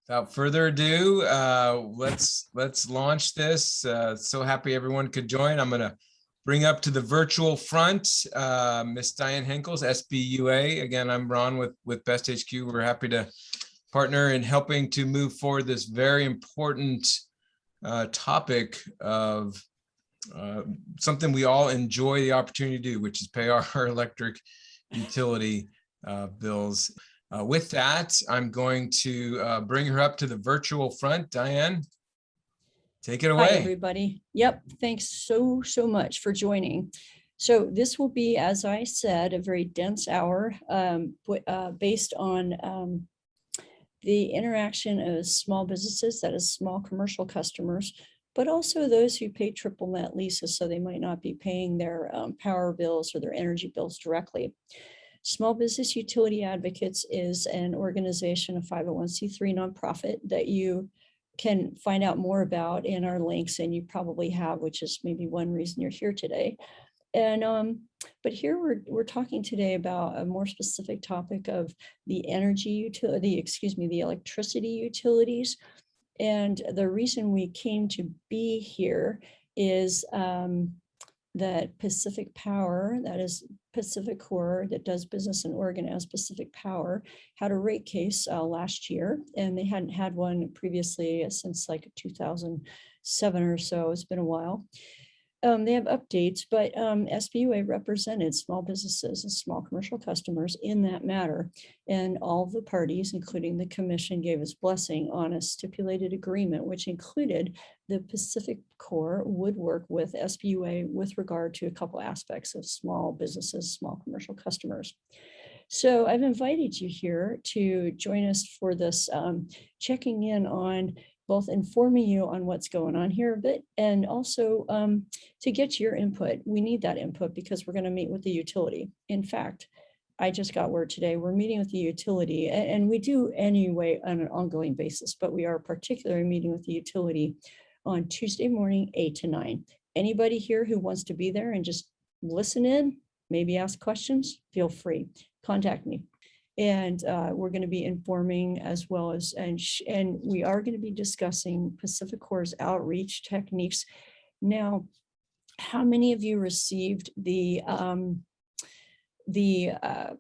without further ado, let's launch this. So happy everyone could join. I'm going to bring up to the virtual front Miss Diane Henkel's SBUA. Again, I'm Ron with Best HQ. We're happy to partner in helping to move forward this very important topic of something we all enjoy the opportunity to do, which is pay our electric utility bills. With that, I'm going to bring her up to the virtual front. Diane, take it away. Hi, everybody. Yep, thanks so much for joining. So this will be, as I said, a very dense hour based on the interaction of small businesses, that is small commercial customers, but also those who pay triple net leases, so they might not be paying their power bills or their energy bills directly. Small Business Utility Advocates is an organization, a 501c3 nonprofit that you can find out more about in our links, and you probably have, which is maybe one reason you're here today. And but here we're talking today about a more specific topic of the energy utility, the electricity utilities. And the reason we came to be here is that Pacific Power, that is PacifiCorp, that does business in Oregon as Pacific Power, had a rate case last year, and they hadn't had one previously since like 2007 or so. It's been a while. They have updates, but SBUA represented small businesses and small commercial customers in that matter. And all the parties, including the commission, gave its blessing on a stipulated agreement, which included the PacifiCorp would work with SBUA with regard to a couple aspects of small businesses, small commercial customers. So I've invited you here to join us for this checking in on both informing you on what's going on here a bit, and also to get your input. We need that input because we're going to meet with the utility. In fact, I just got word today, we're meeting with the utility, and we do anyway on an ongoing basis, but we are particularly meeting with the utility on Tuesday morning, 8 to 9. Anybody here who wants to be there and just listen in, maybe ask questions, feel free, contact me. And we're going to be informing as well as, and we are going to be discussing PacifiCorp's outreach techniques. Now, how many of you received the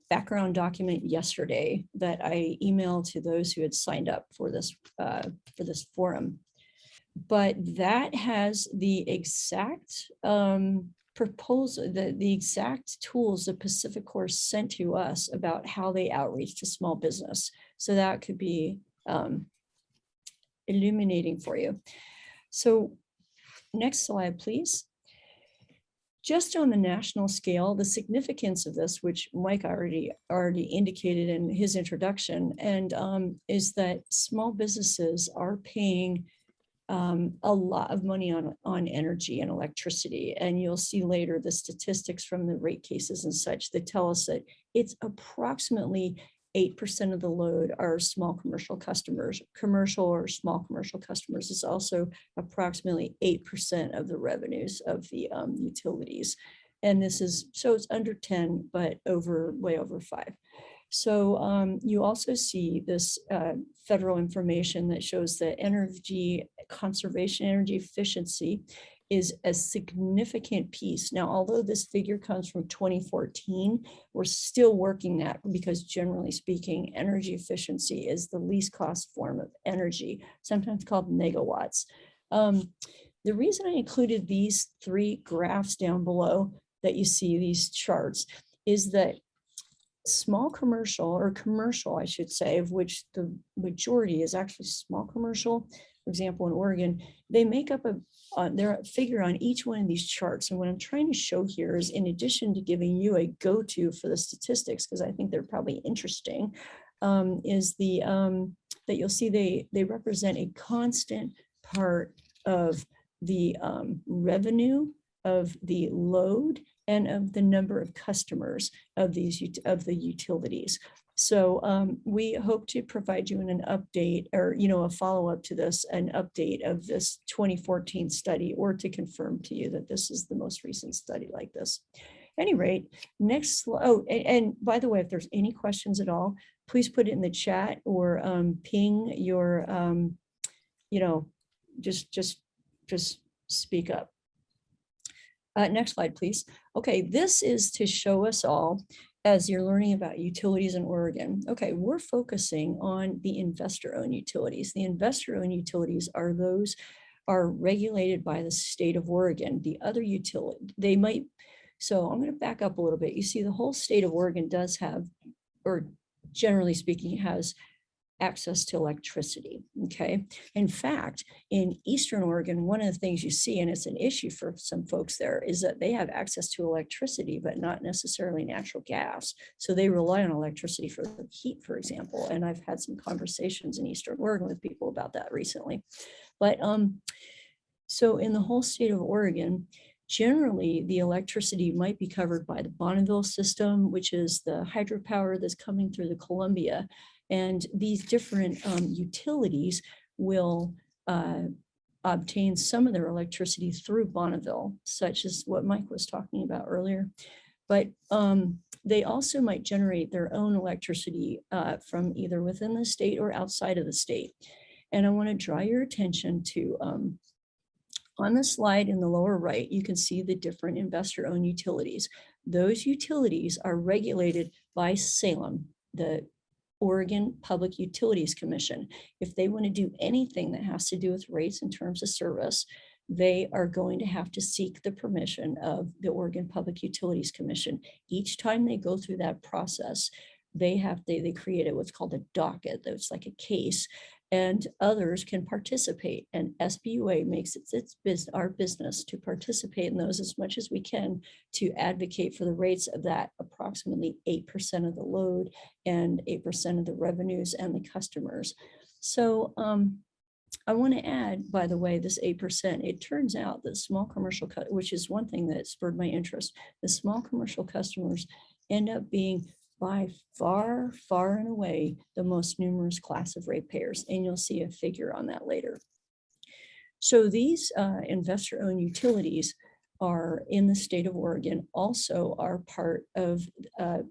background document yesterday that I emailed to those who had signed up for this forum? But that has the exact proposal, the exact tools that PacifiCorp sent to us about how they outreach to small business. So that could be illuminating for you. So next slide, please. Just on the national scale, the significance of this, which Mike already indicated in his introduction, and is that small businesses are paying a lot of money on energy and electricity. And you'll see later the statistics from the rate cases and such that tell us that it's approximately 8% of the load are small commercial customers. Commercial or small commercial customers is also approximately 8% of the revenues of the utilities. And this is, so it's under 10, but way over 5. So you also see this federal information that shows that energy conservation, energy efficiency is a significant piece. Now, although this figure comes from 2014, we're still working that because generally speaking, energy efficiency is the least cost form of energy, sometimes called megawatts. The reason I included these 3 graphs down below that you see, these charts, is that small commercial, or commercial, I should say, of which the majority is actually small commercial. For example, in Oregon, they make up their figure on each one of these charts. And what I'm trying to show here is, in addition to giving you a go-to for the statistics, because I think they're probably interesting, is that you'll see they represent a constant part of the revenue, of the load, and of the number of customers of the utilities. So we hope to provide you an update, or a follow-up to this, an update of this 2014 study, or to confirm to you that this is the most recent study like this. any rate, oh, and by the way, if there's any questions at all, please put it in the chat or ping your, just speak up. Next slide, please. Okay, this is to show us all as you're learning about utilities in Oregon. Okay, we're focusing on the investor-owned utilities. The investor-owned utilities are those are regulated by the state of Oregon. The other utility, they might, so I'm going to back up a little bit. You see the whole state of Oregon does have, or generally speaking, has access to electricity, okay? In fact, in Eastern Oregon, one of the things you see, and it's an issue for some folks there, is that they have access to electricity, but not necessarily natural gas. So they rely on electricity for heat, for example. And I've had some conversations in Eastern Oregon with people about that recently. But so in the whole state of Oregon, generally the electricity might be covered by the Bonneville system, which is the hydropower that's coming through the Columbia. And these different utilities will obtain some of their electricity through Bonneville, such as what Mike was talking about earlier. But they also might generate their own electricity from either within the state or outside of the state. And I want to draw your attention to, on the slide in the lower right, you can see the different investor-owned utilities. Those utilities are regulated by SALEM, the Oregon Public Utilities Commission. If they want to do anything that has to do with rates in terms of service, they are going to have to seek the permission of the Oregon Public Utilities Commission. Each time they go through that process, they create what's called a docket. That's like a case, and others can participate. And SBUA makes our business to participate in those as much as we can to advocate for the rates of that approximately 8% of the load and 8% of the revenues and the customers. So I want to add, by the way, this 8%, it turns out that small commercial, which is one thing that spurred my interest, the small commercial customers end up being by far, far and away the most numerous class of ratepayers, and you'll see a figure on that later. So these investor-owned utilities are in the state of Oregon, also are part of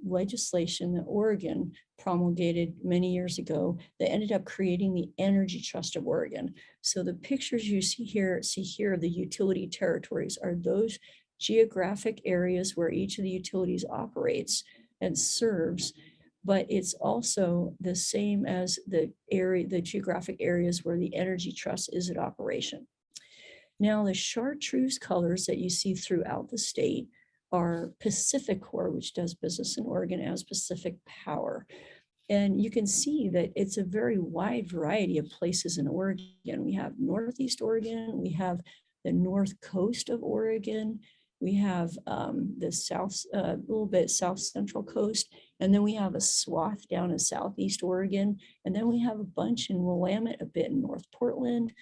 legislation that Oregon promulgated many years ago that ended up creating the Energy Trust of Oregon. So the pictures you see here, the utility territories are those geographic areas where each of the utilities operates and serves, but it's also the same as the geographic areas where the Energy Trust is in operation. Now, the chartreuse colors that you see throughout the state are PacifiCorp, which does business in Oregon as Pacific Power. And you can see that it's a very wide variety of places in Oregon. We have Northeast Oregon, we have the North Coast of Oregon, we have the south, a little bit south central coast, and then we have a swath down in Southeast Oregon, and then we have a bunch in Willamette, a bit in North Portland,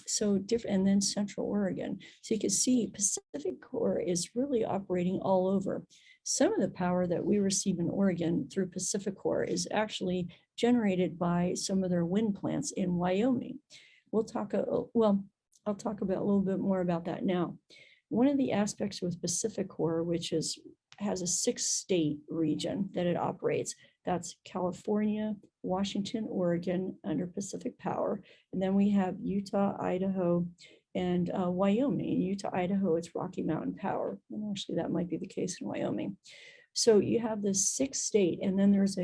so different, and then Central Oregon. So you can see PacifiCorp is really operating all over. Some of the power that we receive in Oregon through PacifiCorp is actually generated by some of their wind plants in Wyoming. I'll talk about a little bit more about that now. One of the aspects with PacifiCorp, which has a 6-state region that it operates, that's California, Washington, Oregon under Pacific Power. And then we have Utah, Idaho, and Wyoming. In Utah, Idaho, it's Rocky Mountain Power. And actually that might be the case in Wyoming. So you have this 6-state, and then there's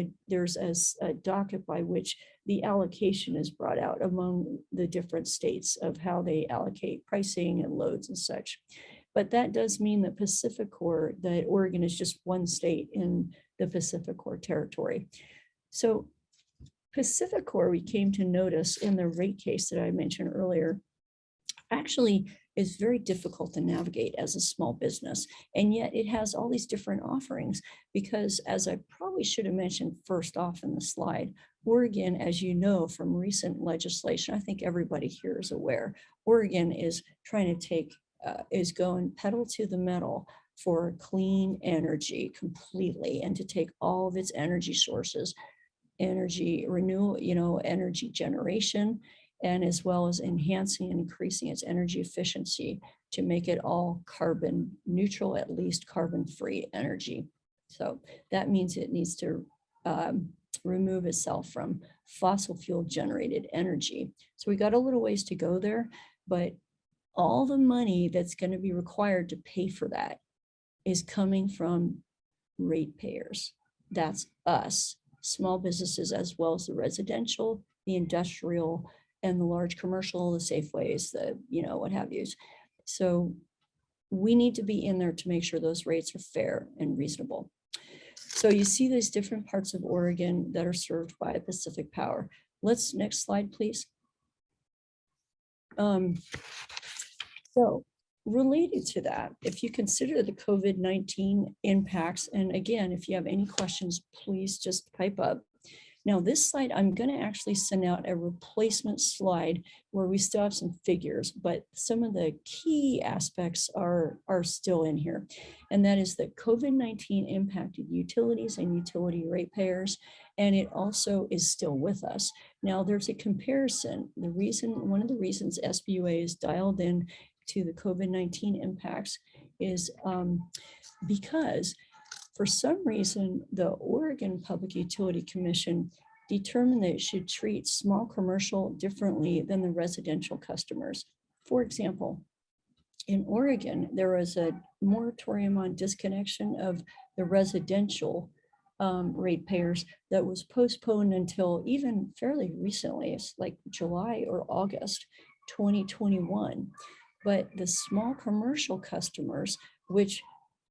a docket by which the allocation is brought out among the different states of how they allocate pricing and loads and such. But that does mean that PacifiCorp, that Oregon is just one state in the PacifiCorp territory. So PacifiCorp, we came to notice in the rate case that I mentioned earlier, actually is very difficult to navigate as a small business. And yet it has all these different offerings because, as I probably should have mentioned first off in the slide, Oregon, as you know from recent legislation, I think everybody here is aware, Oregon is trying to take, is going pedal to the metal for clean energy completely, and to take all of its energy sources, energy renewal, energy generation, and as well as enhancing and increasing its energy efficiency to make it all carbon neutral, at least carbon-free energy. So that means it needs to remove itself from fossil fuel generated energy. So we got a little ways to go there, but all the money that's going to be required to pay for that is coming from ratepayers. That's us, small businesses, as well as the residential, the industrial, and the large commercial, the Safeways, the, what have yous. So we need to be in there to make sure those rates are fair and reasonable. So you see these different parts of Oregon that are served by Pacific Power. Next slide, please. So related to that, if you consider the COVID-19 impacts, and again, if you have any questions, please just pipe up. Now this slide, I'm going to actually send out a replacement slide where we still have some figures, but some of the key aspects are still in here. And that is that COVID-19 impacted utilities and utility ratepayers, and it also is still with us. Now there's a comparison. One of the reasons SBUA is dialed in to the COVID-19 impacts is because for some reason, the Oregon Public Utility Commission determined that it should treat small commercial differently than the residential customers. For example, in Oregon, there was a moratorium on disconnection of the residential ratepayers that was postponed until even fairly recently, it's like July or August 2021. But the small commercial customers, which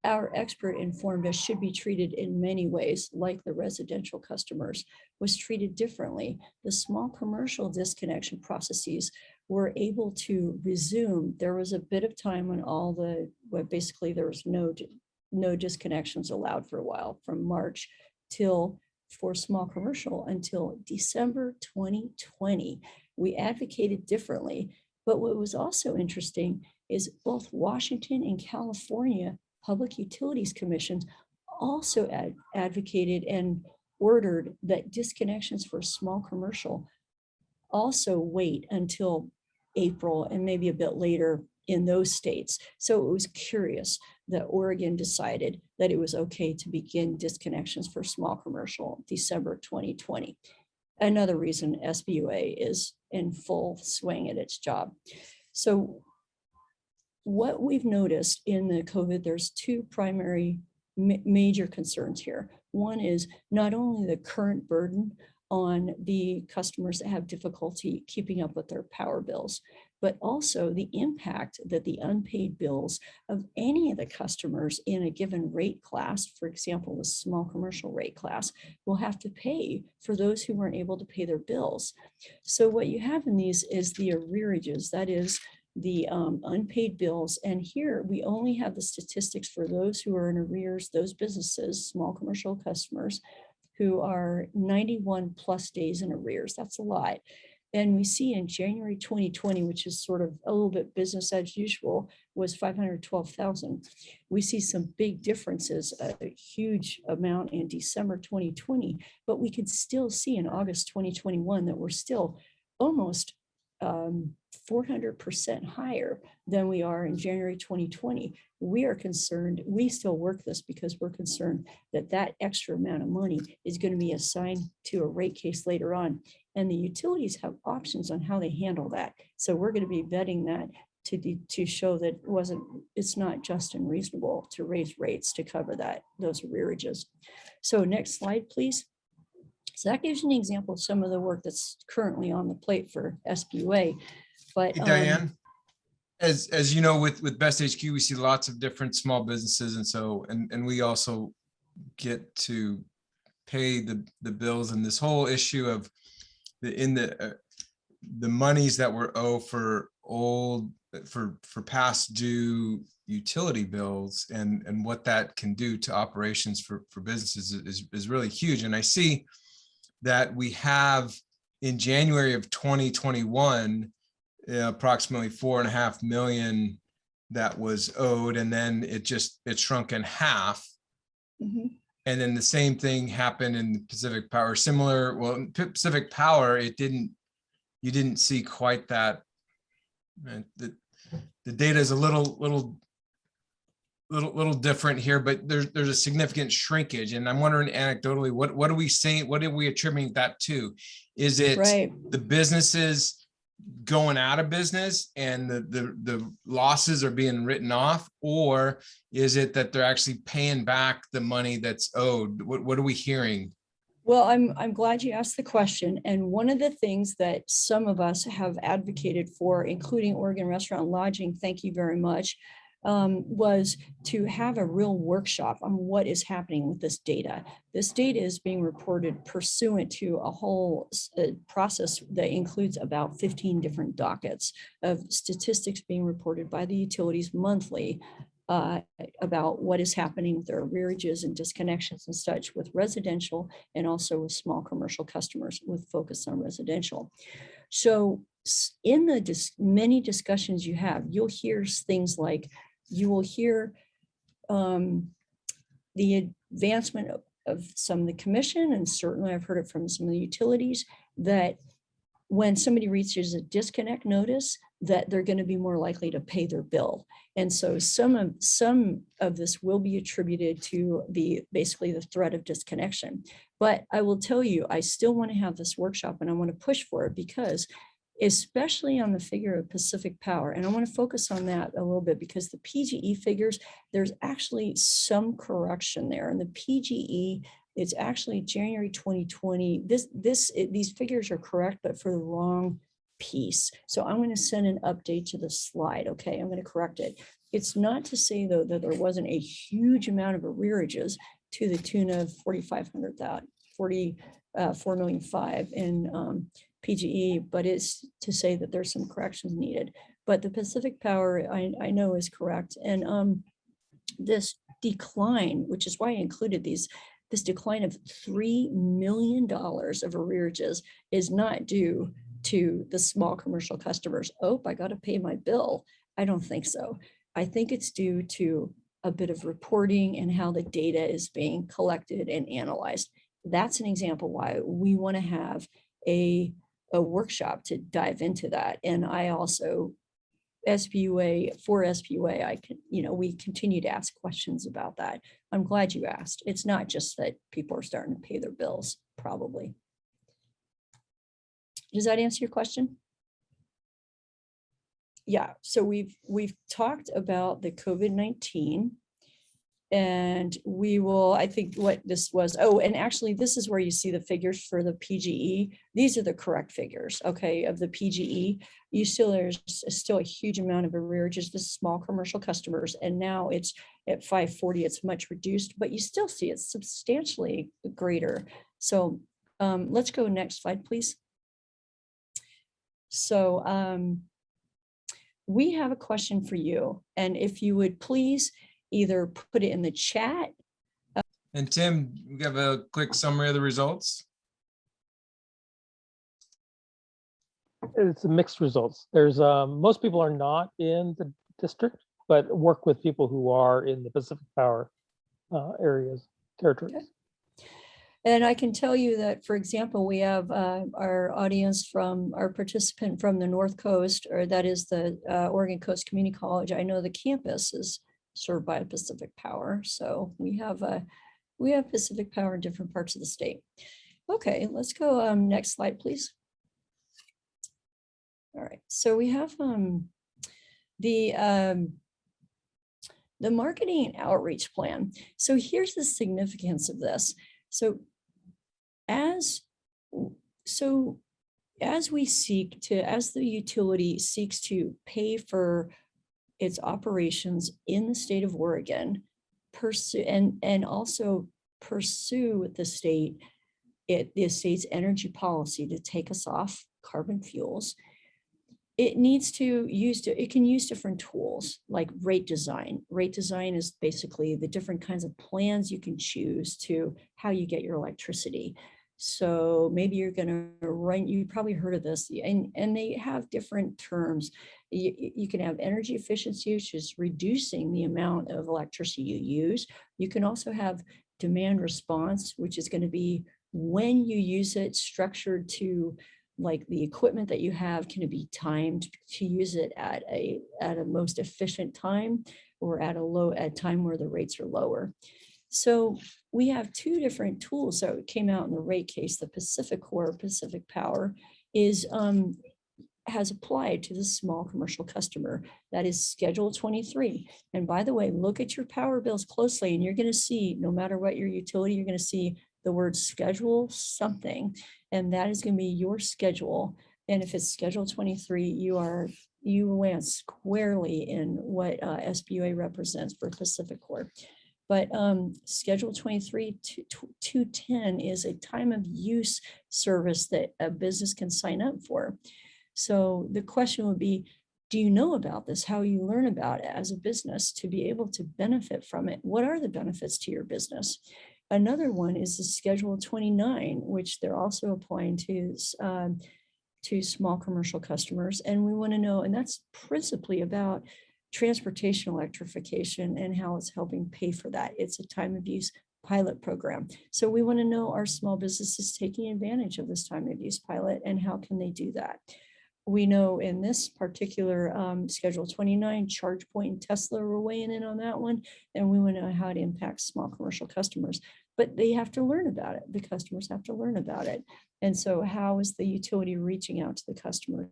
our expert informed us should be treated in many ways like the residential customers, was treated differently. The small commercial disconnection processes were able to resume. There was a bit of time when basically there was no disconnections allowed for a while, from March for small commercial until December 2020. We advocated differently, but what was also interesting is both Washington and California Public Utilities Commissions also advocated and ordered that disconnections for small commercial also wait until April and maybe a bit later in those states. So it was curious that Oregon decided that it was okay to begin disconnections for small commercial December 2020. Another reason SBUA is in full swing at its job. So what we've noticed in the COVID, there's two primary major concerns here. One is not only the current burden on the customers that have difficulty keeping up with their power bills, but also the impact that the unpaid bills of any of the customers in a given rate class, for example, the small commercial rate class, will have to pay for those who weren't able to pay their bills. So what you have in these is the arrearages, that is the unpaid bills. And here we only have the statistics for those who are in arrears, those businesses, small commercial customers who are 91 plus days in arrears. That's a lot. And we see in January 2020, which is sort of a little bit business as usual, was 512,000. We see some big differences, a huge amount in December 2020, but we could still see in August 2021 that we're still almost 400% higher than we are in January 2020. We are concerned, we still work this because we're concerned that that extra amount of money is going to be assigned to a rate case later on. And the utilities have options on how they handle that. So we're going to be vetting that to show that it's not just and reasonable to raise rates to cover those arrearages. So next slide, please. So that gives you an example of some of the work that's currently on the plate for SBUA. But hey, Diane, as you know, with Best HQ, we see lots of different small businesses, and we also get to pay the bills, and this whole issue of the monies that were owed for past due utility bills and what that can do to operations for businesses is really huge. And I see that we have in January of 2021 approximately 4.5 million that was owed, and then it shrunk in half. Mm-hmm. And then the same thing happened in Pacific Power. Similar, well, in Pacific Power, you didn't see quite that. the data is a little different here, but there's a significant shrinkage. And I'm wondering anecdotally, what are we saying? What are we attributing that to? Is it Right. the businesses going out of business and the losses are being written off, or is it that they're actually paying back the money that's owed? What are we hearing? Well, I'm glad you asked the question. And one of the things that some of us have advocated for, including Oregon Restaurant and Lodging, thank you very much, was to have a real workshop on what is happening with this data. This data is being reported pursuant to a whole process that includes about 15 different dockets of statistics being reported by the utilities monthly about what is happening with their arrearages and disconnections and such with residential and also with small commercial customers with focus on residential. So in the many discussions you have, you'll hear things like, you will hear the advancement of some of the commission, and certainly I've heard it from some of the utilities, that when somebody reaches a disconnect notice, that they're going to be more likely to pay their bill. And so some of this will be attributed to basically the threat of disconnection. But I will tell you, I still want to have this workshop and I want to push for it, because especially on the figure of Pacific Power, and I want to focus on that a little bit, because the PGE figures, there's actually some correction there. And the PGE, it's actually January 2020. These figures are correct, but for the wrong piece. So I'm going to send an update to the slide. Okay, I'm going to correct it. It's not to say though that there wasn't a huge amount of arrearages to the tune of 4.5 million in PGE, but it's to say that there's some corrections needed. But the Pacific Power I know is correct. And this decline, which is why I included this decline of $3 million of arrearages is not due to the small commercial customers. Oh, I got to pay my bill. I don't think so. I think it's due to a bit of reporting and how the data is being collected and analyzed. That's an example why we want to have a workshop to dive into that. And I also, SBUA, we continue to ask questions about that. I'm glad you asked. It's not just that people are starting to pay their bills, probably. Does that answer your question? Yeah, so we've talked about the COVID-19, and we will, I think what this was, and actually this is where you see the figures for the PGE. These are the correct figures, okay, of the PGE. There's still a huge amount of arrearages to small commercial customers, and now it's at 540, it's much reduced, but you still see it's substantially greater. So let's go next slide, please. So we have a question for you, and if you would please either put it in the chat. And Tim, we have a quick summary of the results. It's mixed results. There's most people are not in the district, but work with people who are in the Pacific Power areas, territories. Okay. And I can tell you that, for example, we have our audience from our participant from the North Coast, or that is the Oregon Coast Community College. I know the campus is served by Pacific Power, so we have Pacific Power in different parts of the state. Okay, let's go next slide, please. All right, so we have the marketing and outreach plan. So here's the significance of this. So as the utility seeks to pay for its operations in the state of Oregon, and also pursue the state's energy policy to take us off carbon fuels, it can use different tools like rate design. Rate design is basically the different kinds of plans you can choose to how you get your electricity. So maybe you're going to run, you probably heard of this, and they have different terms. You can have energy efficiency, which is reducing the amount of electricity you use. You can also have demand response, which is going to be when you use it, structured to like the equipment that you have, can it be timed to use it at a most efficient time, or at a time where the rates are lower? So we have two different tools that came out in the rate case. The PacifiCorp, Pacific Power, has applied to the small commercial customer. That is Schedule 23. And by the way, look at your power bills closely, and you're going to see, no matter what your utility, you're going to see the word schedule something, and that is going to be your schedule. And if it's Schedule 23, you land squarely in what SBUA represents for PacifiCorp. But Schedule 23-210 is a time of use service that a business can sign up for. So the question would be, do you know about this? How you learn about it as a business to be able to benefit from it? What are the benefits to your business? Another one is the Schedule 29, which they're also applying to small commercial customers. And we want to know, and that's principally about transportation electrification and how it's helping pay for that. It's a time of use pilot program. So we want to know, are small businesses taking advantage of this time of use pilot, and how can they do that? We know in this particular Schedule 29, ChargePoint and Tesla were weighing in on that one, and we want to know how it impacts small commercial customers. But they have to learn about it. The customers have to learn about it. And so how is the utility reaching out to the customers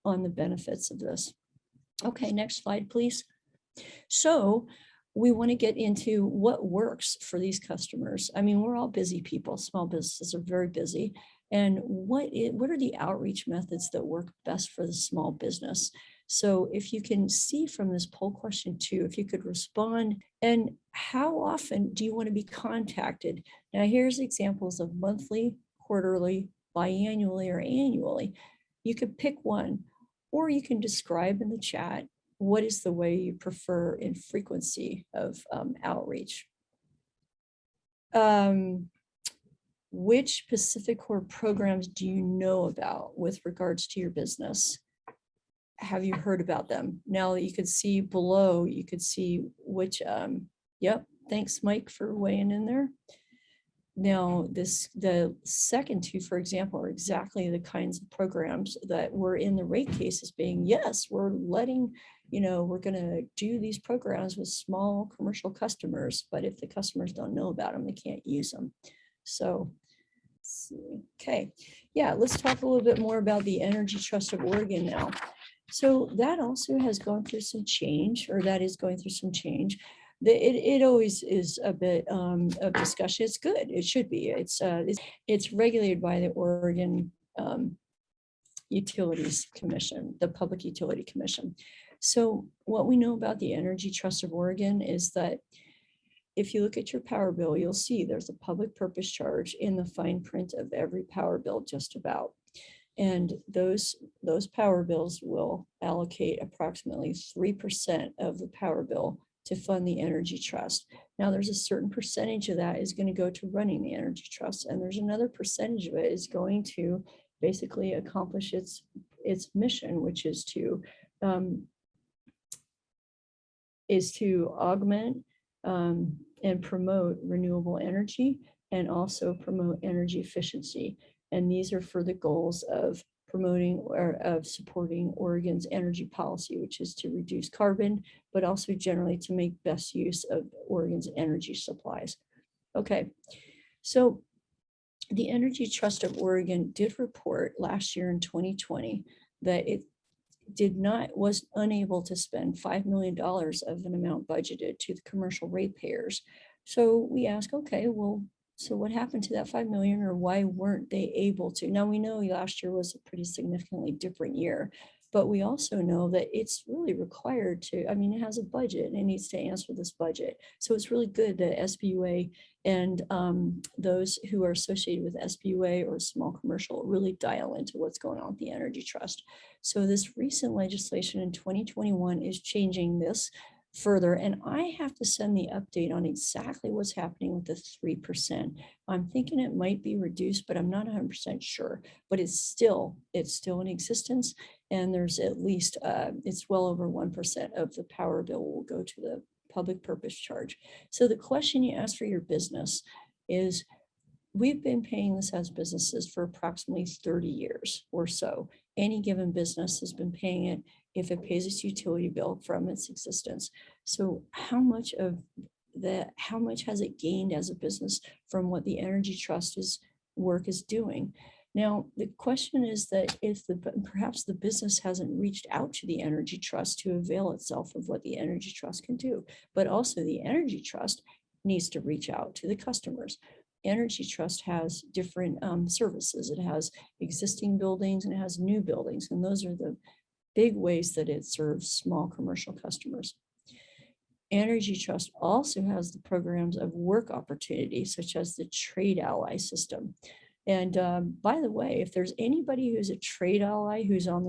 on the benefits of this? Okay, next slide, please. So we want to get into what works for these customers. I mean, we're all busy people. Small businesses are very busy. And what are the outreach methods that work best for the small business? So if you can see from this poll question too, if you could respond, and how often do you want to be contacted? Now here's examples of monthly, quarterly, biannually, or annually. You could pick one, or you can describe in the chat what is the way you prefer in frequency of outreach. Which PacifiCorp programs do you know about with regards to your business? Have you heard about them? Now you could see below, you could see which, yep, thanks Mike for weighing in there. Now the second two, for example, are exactly the kinds of programs that were in the rate cases being, yes, we're letting, we're going to do these programs with small commercial customers, but if the customers don't know about them, they can't use them. So, let's see. Okay, yeah, let's talk a little bit more about the Energy Trust of Oregon now. So that also has gone through some change, or that is going through some change. It always is a bit of discussion. It's good. It should be. It's regulated by the Oregon Utilities Commission, the Public Utility Commission. So what we know about the Energy Trust of Oregon is that if you look at your power bill, you'll see there's a public purpose charge in the fine print of every power bill, just about. And those power bills will allocate approximately 3% of the power bill to fund the Energy Trust. Now there's a certain percentage of that is going to go to running the Energy Trust, and there's another percentage of it is going to basically accomplish its mission, which is to augment and promote renewable energy, and also promote energy efficiency. And these are for the goals of promoting or of supporting Oregon's energy policy, which is to reduce carbon, but also generally to make best use of Oregon's energy supplies. Okay, so the Energy Trust of Oregon did report last year in 2020 that it was unable to spend $5 million of an amount budgeted to the commercial ratepayers. So we ask, okay, well, so what happened to that 5 million, or why weren't they able to? Now we know last year was a pretty significantly different year, but we also know that it's really required to, it has a budget and it needs to answer this budget. So it's really good that SBUA and those who are associated with SBUA or small commercial really dial into what's going on with the Energy Trust. So this recent legislation in 2021 is changing this further, and I have to send the update on exactly what's happening with the 3%. I'm thinking it might be reduced, but I'm not 100% sure. But it's still in existence, and there's at least it's well over 1% of the power bill will go to the public purpose charge. So the question you ask for your business is, we've been paying this as businesses for approximately 30 years or so. Any given business has been paying it if it pays its utility bill from its existence. So how much has it gained as a business from what the Energy Trust work is doing? Now, the question is that if perhaps the business hasn't reached out to the Energy Trust to avail itself of what the Energy Trust can do, but also the Energy Trust needs to reach out to the customers. Energy Trust has different services. It has existing buildings and it has new buildings, and those are the big ways that it serves small commercial customers. Energy Trust also has the programs of work opportunities, such as the Trade Ally system. And by the way, if there's anybody who's a trade ally who's in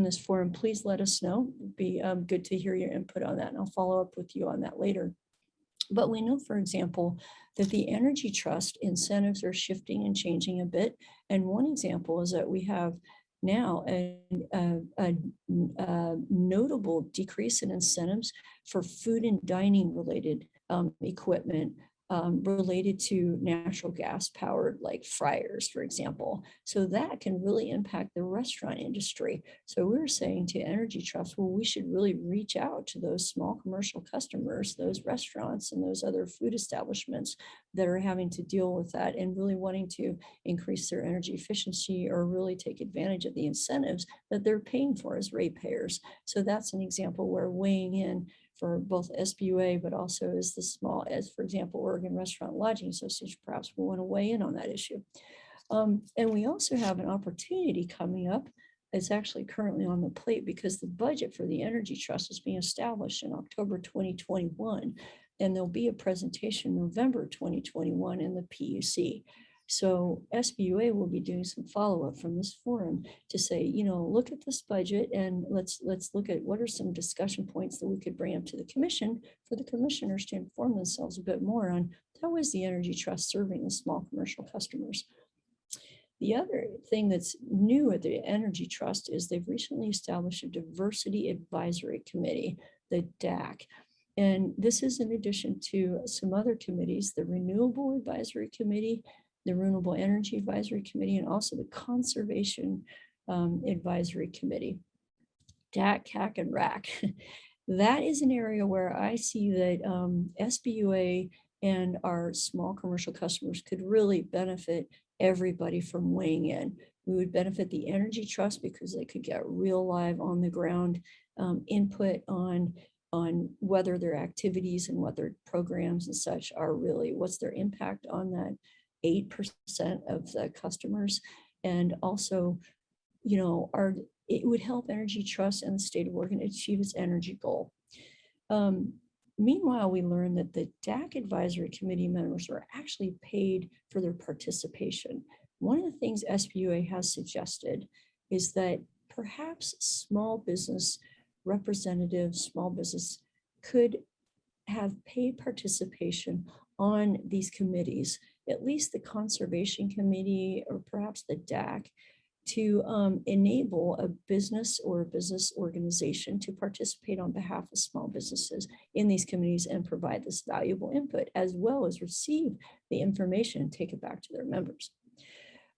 this forum, please let us know. It'd be good to hear your input on that, and I'll follow up with you on that later. But we know, for example, that the Energy Trust incentives are shifting and changing a bit. And one example is that we have now a notable decrease in incentives for food and dining related equipment related to natural gas powered like fryers, for example. So that can really impact the restaurant industry. So we're saying to Energy Trust, well, we should really reach out to those small commercial customers, those restaurants and those other food establishments that are having to deal with that and really wanting to increase their energy efficiency or really take advantage of the incentives that they're paying for as ratepayers. So that's an example where weighing in for both SBUA, but also as the small, as for example, Oregon Restaurant Lodging Association, perhaps we want to weigh in on that issue. And we also have an opportunity coming up. It's actually currently on the plate because the budget for the Energy Trust is being established in October 2021, and there'll be a presentation November 2021 in the PUC. So SBUA will be doing some follow-up from this forum to say, you know, look at this budget and let's look at what are some discussion points that we could bring up to the commission for the commissioners to inform themselves a bit more on how is the Energy Trust serving the small commercial customers. The other thing that's new at the Energy Trust is they've recently established a Diversity Advisory Committee, the DAC. And this is in addition to some other committees, the Renewable Advisory Committee, the Renewable Energy Advisory Committee, and also the Conservation Advisory Committee, DAC, CAC, and RAC. That is an area where I see that SBUA and our small commercial customers could really benefit everybody from weighing in. We would benefit the Energy Trust because they could get real live on the ground input on whether their activities and what their programs and such are really, what's their impact on that 8% of the customers. And also, you know, it would help Energy Trust and the state of Oregon achieve its energy goal. Meanwhile, we learned that the DAC Advisory Committee members are actually paid for their participation. One of the things SBUA has suggested is that perhaps small business representatives, small business could have paid participation on these committees, at least the Conservation Committee or perhaps the DAC, to enable a business or a business organization to participate on behalf of small businesses in these committees and provide this valuable input, as well as receive the information and take it back to their members.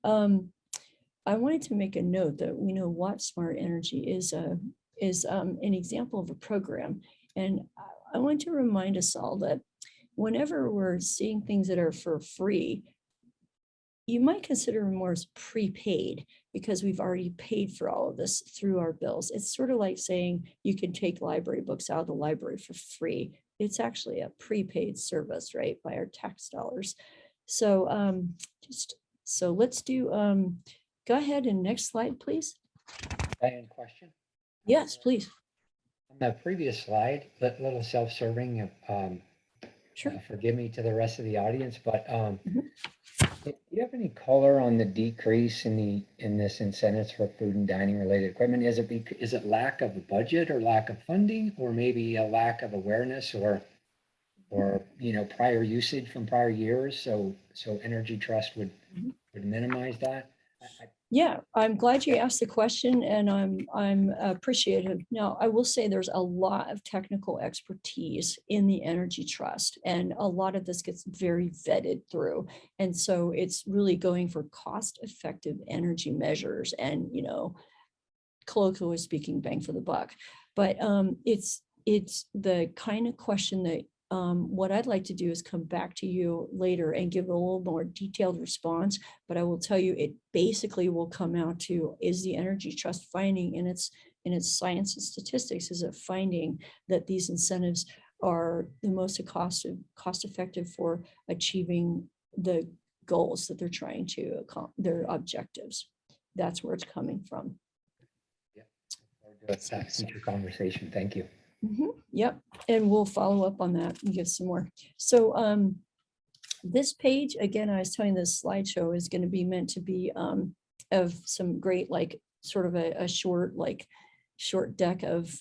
I wanted to make a note that we know Watt Smart Energy is an example of a program. And I want to remind us all that whenever we're seeing things that are for free, you might consider them more as prepaid because we've already paid for all of this through our bills. It's sort of like saying you can take library books out of the library for free. It's actually a prepaid service, right, by our tax dollars. So let's do, go ahead and next slide, please. Diane, question? Yes, please. On the previous slide, little self-serving, Sure. Forgive me to the rest of the audience, but do you have any color on the decrease in this incentives for food and dining related equipment? Is it lack of a budget or lack of funding, or maybe a lack of awareness or you know, prior usage from prior years? So Energy Trust would minimize that. Yeah, I'm glad you asked the question, and I'm appreciative. Now, I will say there's a lot of technical expertise in the Energy Trust, and a lot of this gets very vetted through. And so it's really going for cost-effective energy measures and, colloquially speaking, bang for the buck. But it's the kind of question that what I'd like to do is come back to you later and give a little more detailed response. But I will tell you, it basically will come out to, is the Energy Trust finding in its science and statistics, is it finding that these incentives are the most cost effective for achieving the goals that they're trying to accomplish, their objectives. That's where it's coming from. That future conversation. Thank you. Yep, and we'll follow up on that and give some more. So this page, again, I was telling this slideshow is going to be meant to be of some great, like sort of a short deck of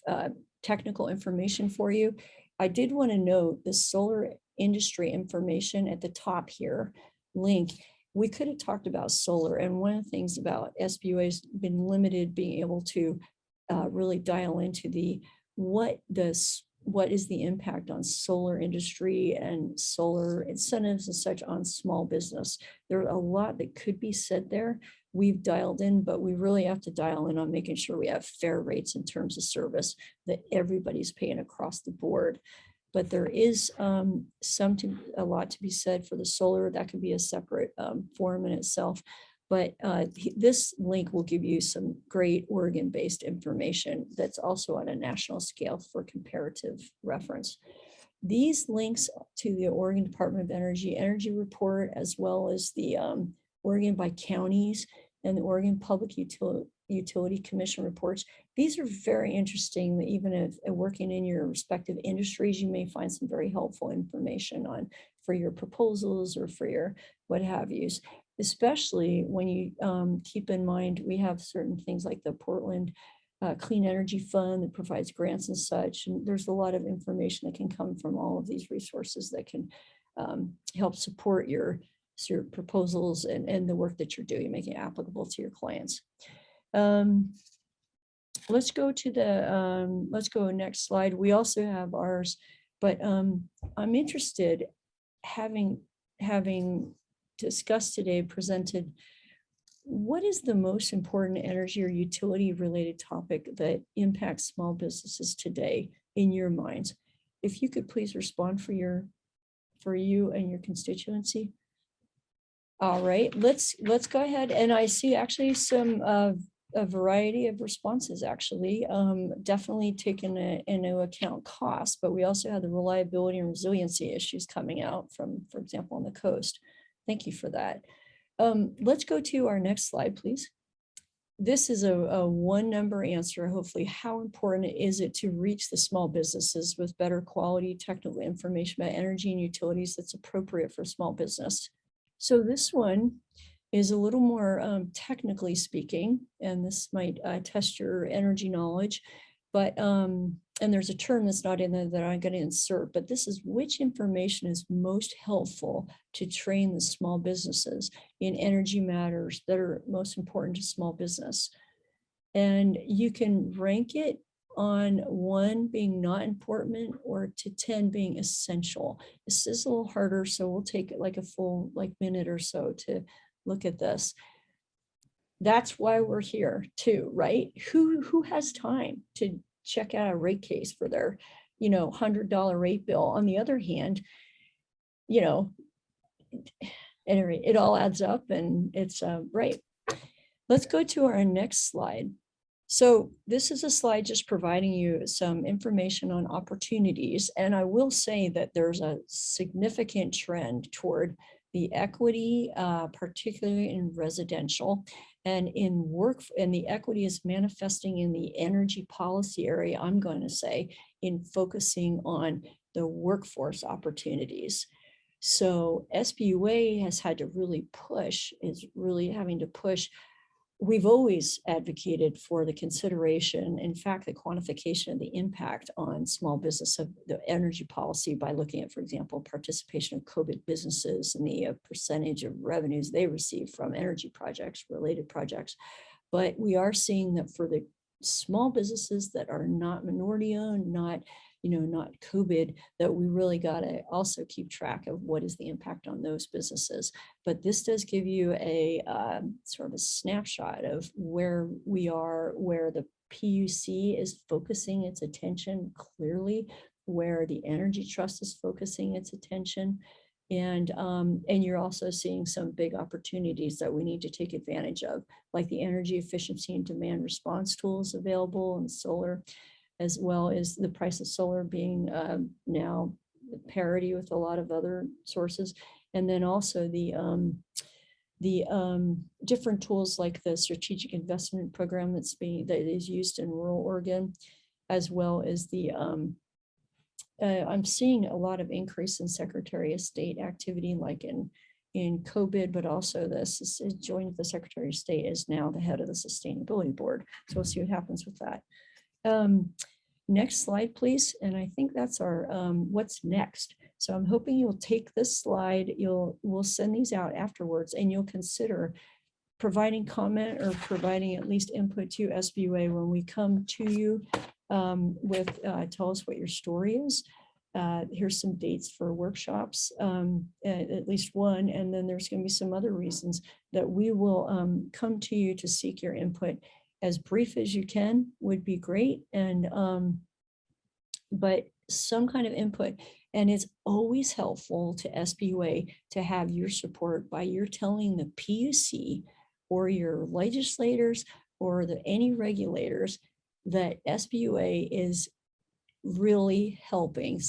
technical information for you. I did want to note the solar industry information at the top here, link. We could have talked about solar, and one of the things about SBUA has been limited being able to really dial into what is the impact on solar industry and solar incentives and such on small business. There are a lot that could be said there. We've dialed in, but we really have to dial in on making sure we have fair rates in terms of service that everybody's paying across the board. But there is a lot to be said for the solar. That could be a separate forum in itself. But this link will give you some great Oregon-based information that's also on a national scale for comparative reference. These links to the Oregon Department of Energy report, as well as the Oregon by counties and the Oregon Public Utility Commission reports, these are very interesting. Even if working in your respective industries, you may find some very helpful information for your proposals or for your what have yous. Especially when you keep in mind, we have certain things like the Portland Clean Energy Fund that provides grants and such. And there's a lot of information that can come from all of these resources that can help support your proposals and the work that you're doing, making it applicable to your clients. Let's go to let's go next slide. We also have ours, but I'm interested, having discussed today, presented, what is the most important energy or utility related topic that impacts small businesses today in your minds? If you could please respond for you and your constituency. All right, let's go ahead. And I see actually some a variety of responses, actually. Definitely taken into account cost, but we also have the reliability and resiliency issues coming out from, for example, on the coast. Thank you for that. Let's go to our next slide, please. This is a one number answer. Hopefully, how important is it to reach the small businesses with better quality technical information about energy and utilities that's appropriate for small business? So this one is a little more technically speaking, and this might test your energy knowledge, but and there's a term that's not in there that I'm going to insert, but this is which information is most helpful to train the small businesses in energy matters that are most important to small business. And you can rank it on 1 being not important or to 10 being essential. This is a little harder, so we'll take like a full minute or so to look at this. That's why we're here too, right? Who has time to check out a rate case for their, $100 rate bill? On the other hand, anyway, it all adds up and it's right. Let's go to our next slide. So this is a slide just providing you some information on opportunities. And I will say that there's a significant trend toward the equity, particularly in residential and in work, and the equity is manifesting in the energy policy area, I'm going to say, in focusing on the workforce opportunities. So SBUA has had to really push, is really having to push we've always advocated for the consideration, in fact, the quantification of the impact on small business of the energy policy by looking at, for example, participation of COVID businesses and the percentage of revenues they receive from energy projects, related projects. But we are seeing that for the small businesses that are not minority owned, not COVID, that we really got to also keep track of what is the impact on those businesses. But this does give you a sort of a snapshot of where we are, where the PUC is focusing its attention clearly, where the Energy Trust is focusing its attention. And you're also seeing some big opportunities that we need to take advantage of, like the energy efficiency and demand response tools available in solar, as well as the price of solar being now parity with a lot of other sources. And then also the different tools like the strategic investment program that is used in rural Oregon, as well as the I'm seeing a lot of increase in Secretary of State activity, like in COVID, but also this is joined the Secretary of State is now the head of the Sustainability Board. So we'll see what happens with that. Next slide, please. And I think that's our what's next. So I'm hoping you'll take this slide. We'll send these out afterwards, and you'll consider providing comment or providing at least input to SBUA when we come to you with tell us what your story is. Here's some dates for workshops, at least one, and then there's going to be some other reasons that we will come to you to seek your input. As brief as you can would be great, and but some kind of input. And it's always helpful to SBUA to have your support by your telling the PUC or your legislators or any regulators that SBUA is really helping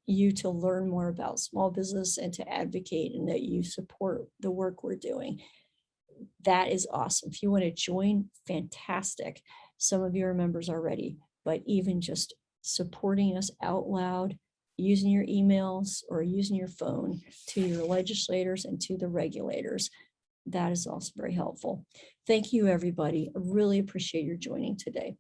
you to learn more about small business and to advocate, and that you support the work we're doing. That is awesome. If you want to join, fantastic. Some of you are members already, but even just supporting us out loud, using your emails or using your phone to your legislators and to the regulators, that is also very helpful. Thank you, everybody. I really appreciate your joining today.